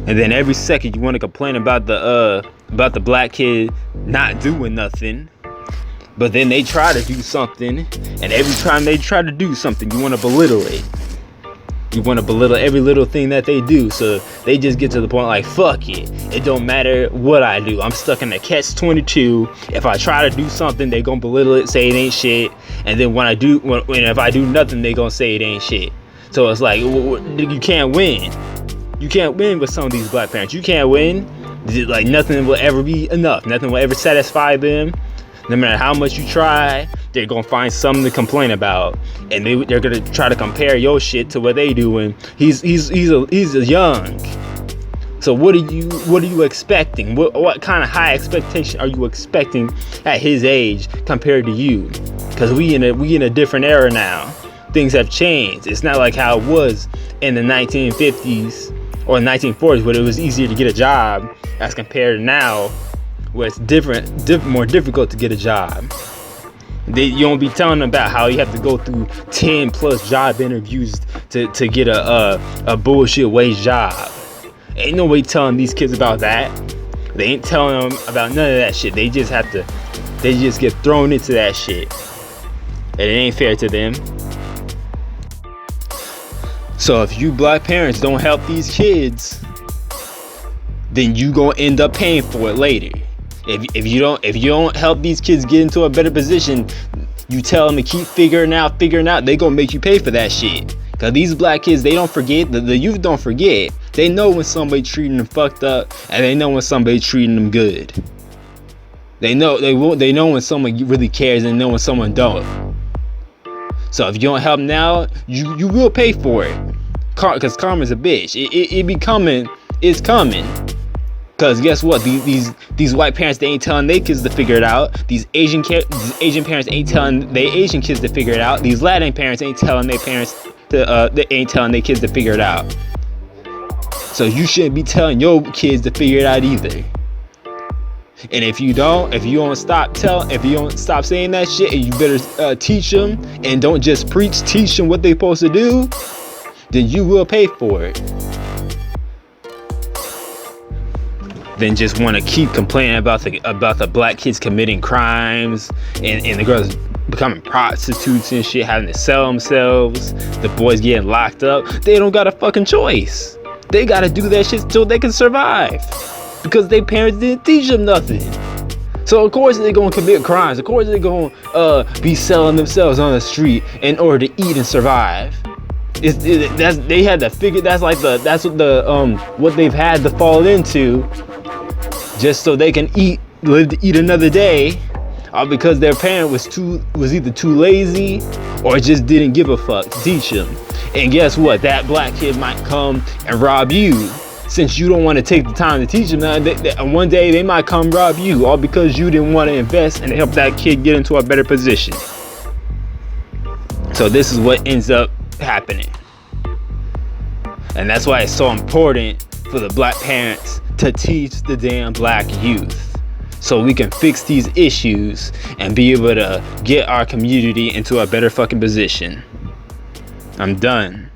And then every second you want to complain about the black kid not doing nothing. But then they try to do something, and every time they try to do something, you want to belittle it. You want to belittle every little thing that they do. So they just get to the point like, fuck it. It don't matter what I do. I'm stuck in a catch-22. If I try to do something, they gonna belittle it, say it ain't shit. And then when if I do nothing, they gonna say it ain't shit. So it's like, you can't win. You can't win with some of these black parents. You can't win. Like, nothing will ever be enough. Nothing will ever satisfy them. No matter how much you try, they're gonna find something to complain about, and they're gonna try to compare your shit to what they doing. He's young. So what are you expecting? What kind of high expectation are you expecting at his age compared to you? Because we in a different era now. Things have changed. It's not like how it was in the 1950s or 1940s, where it was easier to get a job as compared to now, where it's more difficult to get a job. You don't be telling them about how you have to go through 10 plus job interviews to get a bullshit wage job. Ain't nobody telling these kids about that. They ain't telling them about none of that shit. They just get thrown into that shit, and it ain't fair to them. So if you black parents don't help these kids, then you gonna end up paying for it later. If you don't help these kids get into a better position, you tell them to keep figuring out, they gonna make you pay for that shit. Cause these black kids, they don't forget, the youth don't forget. They know when somebody treating them fucked up, and they know when somebody treating them good. They know when someone really cares, and they know when someone don't. So if you don't help now, you will pay for it. Cause karma's a bitch. It be coming. It's coming. Cause guess what? These white parents, they ain't telling their kids to figure it out. These Asian parents ain't telling their Asian kids to figure it out. These Latin parents ain't telling their kids to figure it out. So you shouldn't be telling your kids to figure it out either. And if you don't stop saying that shit, and you better teach them, and don't just preach, teach them what they're supposed to do, then you will pay for it. Then just want to keep complaining about the black kids committing crimes, and the girls becoming prostitutes and shit, having to sell themselves, the boys getting locked up. They don't got a fucking choice. They gotta do that shit till they can survive, because their parents didn't teach them nothing. So of course they're gonna commit crimes. Of course they're gonna be selling themselves on the street in order to eat and survive. They had to figure. That's what they've had to fall into, just so they can live to eat another day, all because their parent was either too lazy or just didn't give a fuck to teach them. And guess what? That black kid might come and rob you, since you don't want to take the time to teach them. One day they might come rob you, all because you didn't want to invest and help that kid get into a better position. So this is what ends up happening. And that's why it's so important for the black parents to teach the damn black youth, so we can fix these issues and be able to get our community into a better fucking position. I'm done.